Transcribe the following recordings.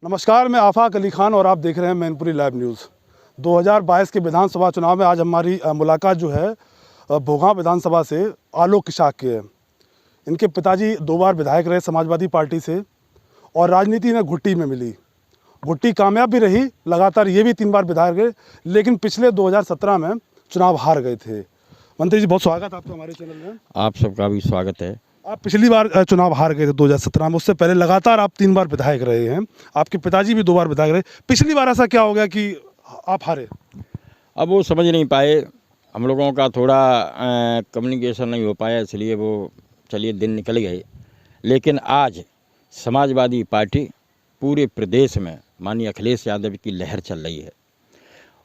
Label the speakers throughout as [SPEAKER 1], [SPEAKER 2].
[SPEAKER 1] नमस्कार, मैं आफाक अली खान और आप देख रहे हैं मैनपुरी लाइव न्यूज़। 2022 के विधानसभा चुनाव में आज हमारी मुलाकात जो है भोगांव विधानसभा से आलोक किशाक के है। इनके पिताजी 2 बार विधायक रहे समाजवादी पार्टी से और राजनीति ने घुट्टी में मिली। घुट्टी कामयाब भी रही, लगातार ये भी 3 बार विधायक रहे, लेकिन पिछले 2017 में चुनाव हार गए थे। मंत्री जी, बहुत स्वागत आपका हमारे चैनल में।
[SPEAKER 2] आप सबका भी स्वागत है।
[SPEAKER 1] आप पिछली बार चुनाव हार गए थे 2017 में, उससे पहले लगातार आप 3 बार विधायक रहे हैं। आपके पिताजी भी 2 बार विधायक रहे। पिछली बार ऐसा क्या हो गया कि आप हारे?
[SPEAKER 2] अब वो समझ नहीं पाए, हम लोगों का थोड़ा कम्युनिकेशन नहीं हो पाया, इसलिए वो चलिए दिन निकल गए। लेकिन आज समाजवादी पार्टी पूरे प्रदेश में माननीय अखिलेश यादव की लहर चल रही है।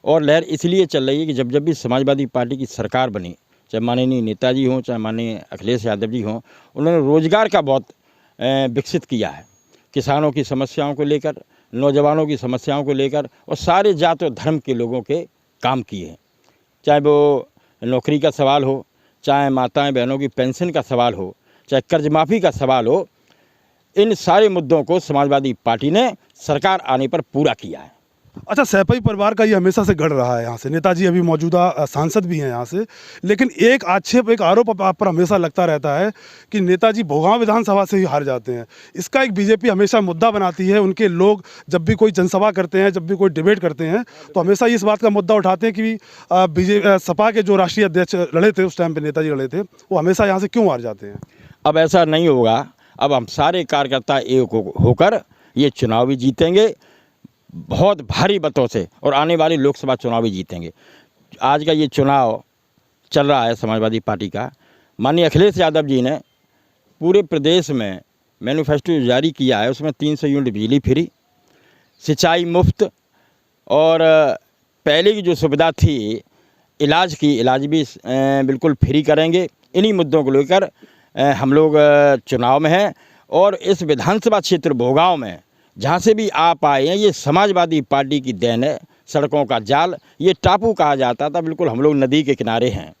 [SPEAKER 2] और लहर इसलिए चल रही है कि जब जब भी समाजवादी पार्टी की सरकार बनी, चाहे माननीय नेताजी हों, चाहे माननीय अखिलेश यादव जी हों, उन्होंने रोज़गार का बहुत विकसित किया है। किसानों की समस्याओं को लेकर, नौजवानों की समस्याओं को लेकर और सारे जात और धर्म के लोगों के काम किए हैं। चाहे वो नौकरी का सवाल हो, चाहे माताएं बहनों की पेंशन का सवाल हो, चाहे कर्ज माफ़ी का सवाल हो, इन सारे मुद्दों को समाजवादी पार्टी ने सरकार आने पर पूरा किया है।
[SPEAKER 1] अच्छा, सैपई परिवार का ये हमेशा से गढ़ रहा है यहाँ से। नेताजी अभी मौजूदा सांसद भी हैं यहाँ से, लेकिन एक आक्षेप, एक आरोप आप पर हमेशा लगता रहता है कि नेताजी भोगांव विधानसभा से ही हार जाते हैं। इसका एक बीजेपी हमेशा मुद्दा बनाती है। उनके लोग जब भी कोई जनसभा करते हैं, जब भी कोई डिबेट करते हैं, तो हमेशा इस बात का मुद्दा उठाते हैं कि सपा के जो राष्ट्रीय अध्यक्ष लड़े थे, उस टाइम पर नेताजी लड़े थे, वो हमेशा यहाँ से क्यों हार जाते हैं?
[SPEAKER 2] अब ऐसा नहीं होगा। अब हम सारे कार्यकर्ता एक होकर ये चुनाव भी जीतेंगे बहुत भारी मतों से, और आने वाले लोकसभा चुनाव भी जीतेंगे। आज का ये चुनाव चल रहा है समाजवादी पार्टी का, माननीय अखिलेश यादव जी ने पूरे प्रदेश में मैनिफेस्टो जारी किया है। उसमें 300 यूनिट बिजली फ्री, सिंचाई मुफ्त, और पहले की जो सुविधा थी इलाज की, इलाज भी बिल्कुल फ्री करेंगे। इन्हीं मुद्दों को लेकर हम लोग चुनाव में हैं। और इस विधानसभा क्षेत्र भोगांव में जहाँ से भी आप आए हैं, ये समाजवादी पार्टी की देन है। सड़कों का जाल, ये टापू कहा जाता था, बिल्कुल हम लोग नदी के किनारे हैं।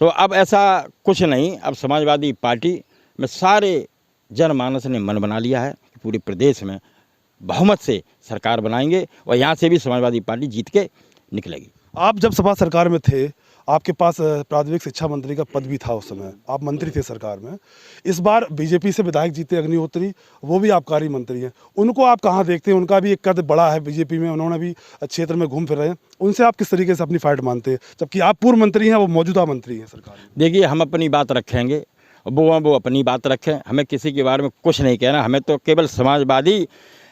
[SPEAKER 2] तो अब ऐसा कुछ नहीं। अब समाजवादी पार्टी में सारे जनमानस ने मन बना लिया है कि पूरे प्रदेश में बहुमत से सरकार बनाएंगे और यहाँ से भी समाजवादी पार्टी जीत के निकलेगी।
[SPEAKER 1] आप जब सपा सरकार में थे, आपके पास प्राथमिक शिक्षा मंत्री का पद भी था। उस समय आप मंत्री थे सरकार में। इस बार बीजेपी से विधायक जीते अग्निहोत्री, वो भी आबकारी मंत्री हैं। उनको आप कहाँ देखते हैं? उनका भी एक कद बड़ा है बीजेपी में, उन्होंने भी क्षेत्र में घूम फिर रहे हैं। उनसे आप किस तरीके से अपनी फाइट मानते हैं, जबकि आप पूर्व मंत्री हैं, वो मौजूदा मंत्री हैं सरकार में?
[SPEAKER 2] देखिए, हम अपनी बात रखेंगे, वो अपनी बात रखें। हमें किसी के बारे में कुछ नहीं कहना। हमें तो केवल समाजवादी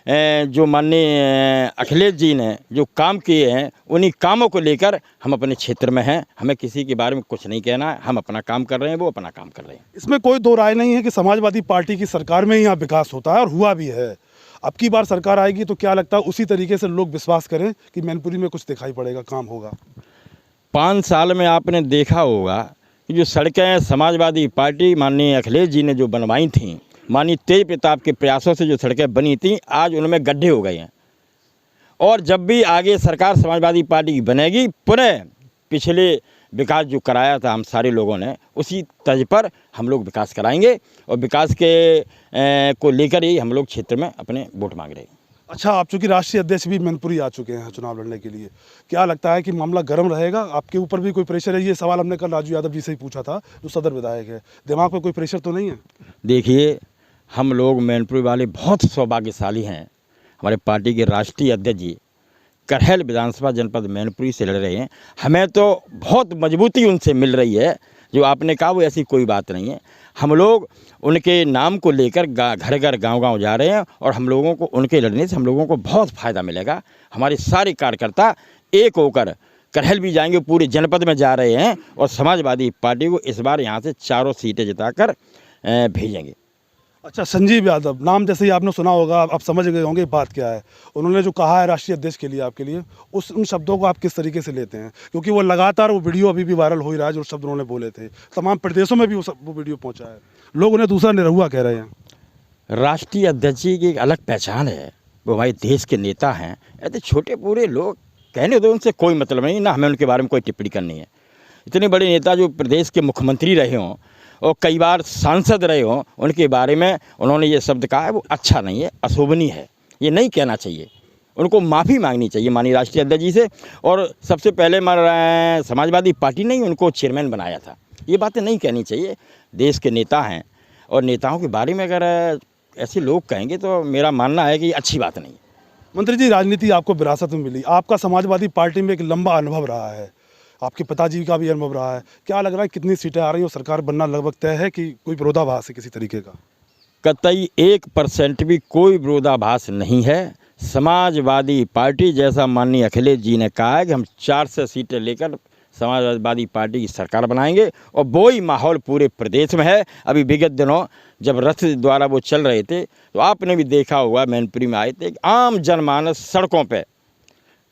[SPEAKER 2] जो माननीय अखिलेश जी ने जो काम किए हैं, उन्हीं कामों को लेकर हम अपने क्षेत्र में हैं। हमें किसी के बारे में कुछ नहीं कहना है। हम अपना काम कर रहे हैं, वो अपना काम कर रहे हैं।
[SPEAKER 1] इसमें कोई दो राय नहीं है कि समाजवादी पार्टी की सरकार में ही यहाँ विकास होता है, और हुआ भी है। अब की बार सरकार आएगी तो क्या लगता है उसी तरीके से लोग विश्वास करें कि मैनपुरी में कुछ दिखाई पड़ेगा, काम होगा?
[SPEAKER 2] 5 साल में आपने देखा होगा कि जो सड़कें समाजवादी पार्टी माननीय अखिलेश जी ने जो बनवाई थीं, माननीय तेज प्रताप के प्रयासों से जो सड़कें बनी थीं, आज उनमें गड्ढे हो गए हैं। और जब भी आगे सरकार समाजवादी पार्टी की बनेगी, पुनः पिछले विकास जो कराया था हम सारे लोगों ने, उसी तर्ज पर हम लोग विकास कराएंगे। और विकास के को लेकर ही हम लोग क्षेत्र में अपने वोट मांग रहे हैं।
[SPEAKER 1] अच्छा, आप चूँकि राष्ट्रीय अध्यक्ष भी मैनपुरी आ चुके हैं चुनाव लड़ने के लिए, क्या लगता है कि मामला गर्म रहेगा? आपके ऊपर भी कोई प्रेशर है? ये सवाल हमने कल राजू यादव जी से ही पूछा था, जो सदर विधायक है। दिमाग में कोई प्रेशर तो नहीं है?
[SPEAKER 2] देखिए, हम लोग मैनपुरी वाले बहुत सौभाग्यशाली हैं। हमारे पार्टी के राष्ट्रीय अध्यक्ष जी करहल विधानसभा जनपद मैनपुरी से लड़ रहे हैं। हमें तो बहुत मजबूती उनसे मिल रही है। जो आपने कहा वो ऐसी कोई बात नहीं है। हम लोग उनके नाम को लेकर घर घर गांव-गांव जा रहे हैं, और हम लोगों को उनके लड़ने से हम लोगों को बहुत फ़ायदा मिलेगा। हमारे सारे कार्यकर्ता एक होकर करहल भी जाएंगे, पूरे जनपद में जा रहे हैं, और समाजवादी पार्टी को इस बार यहाँ से 4 सीटें जिताकर भेजेंगे।
[SPEAKER 1] अच्छा, संजीव यादव नाम जैसे ही आपने सुना होगा, आप समझ गए होंगे बात क्या है। उन्होंने जो कहा है राष्ट्रीय अध्यक्ष के लिए, आपके लिए, उन शब्दों को आप किस तरीके से लेते हैं? क्योंकि वो लगातार वो वीडियो अभी भी वायरल हो ही रहा है, जो शब्द उन्होंने बोले थे, तमाम प्रदेशों में भी वो वीडियो पहुंचा है। लोग उन्हें दूसरा निरहुआ कह रहे हैं।
[SPEAKER 2] राष्ट्रीय अध्यक्ष की एक अलग पहचान है, वो हमारे देश के नेता हैं। ऐसे छोटे पूरे लोग कहने दो, उनसे कोई मतलब नहीं ना, हमें उनके बारे में कोई टिप्पणी करनी है। इतने बड़े नेता जो प्रदेश के मुख्यमंत्री रहे हों और कई बार सांसद रहे हों, उनके बारे में उन्होंने ये शब्द कहा है, वो अच्छा नहीं है, अशोभनीय है। ये नहीं कहना चाहिए, उनको माफ़ी मांगनी चाहिए माननीय राष्ट्रीय अध्यक्ष जी से। और सबसे पहले समाजवादी पार्टी ने ही उनको चेयरमैन बनाया था, ये बातें नहीं कहनी चाहिए। देश के नेता हैं और नेताओं के बारे में अगर ऐसे लोग कहेंगे तो मेरा मानना है कि ये अच्छी बात नहीं है।
[SPEAKER 1] मंत्री जी, राजनीति आपको विरासत में मिली, आपका समाजवादी पार्टी में एक लंबा अनुभव रहा है, आपके पिताजी का भी अनुभव रहा है, क्या लग रहा है कितनी सीटें आ रही हैं और सरकार बनना लगभग तय है कि कोई विरोधाभास है किसी तरीके का?
[SPEAKER 2] कतई 1% भी कोई विरोधाभास नहीं है। समाजवादी पार्टी, जैसा माननीय अखिलेश जी ने कहा है कि हम 400 सीटें लेकर समाजवादी पार्टी की सरकार बनाएंगे, और वो ही माहौल पूरे प्रदेश में है। अभी विगत दिनों जब रथ द्वारा वो चल रहे थे तो आपने भी देखा होगा, मैनपुरी में आए थे, आम जनमानस सड़कों पे,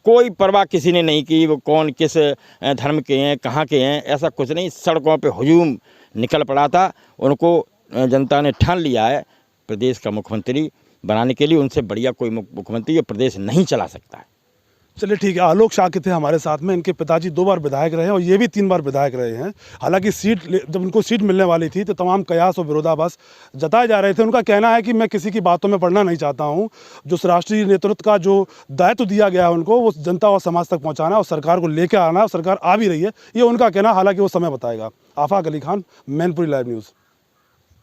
[SPEAKER 2] कोई परवाह किसी ने नहीं की वो कौन किस धर्म के हैं, कहाँ के हैं, ऐसा कुछ नहीं। सड़कों पे हुजूम निकल पड़ा था। उनको जनता ने ठान लिया है प्रदेश का मुख्यमंत्री बनाने के लिए। उनसे बढ़िया कोई मुख्यमंत्री ये प्रदेश नहीं चला सकता है।
[SPEAKER 1] चलिए ठीक है, आलोक शाक्य थे हमारे साथ में, इनके पिताजी 2 बार विधायक रहे हैं और ये भी 3 बार विधायक रहे हैं। हालांकि जब उनको सीट मिलने वाली थी तो तमाम कयास और विरोधाभास जताए जा रहे थे। उनका कहना है कि मैं किसी की बातों में पड़ना नहीं चाहता हूं, जो राष्ट्रीय नेतृत्व का जो दायित्व दिया गया है उनको, वो जनता और समाज तक पहुँचाना और सरकार को लेकर आना, और सरकार आ भी रही है, ये उनका कहना। हालांकि वो समय बताएगा। आफाक अली खान, मैनपुरी लाइव न्यूज़।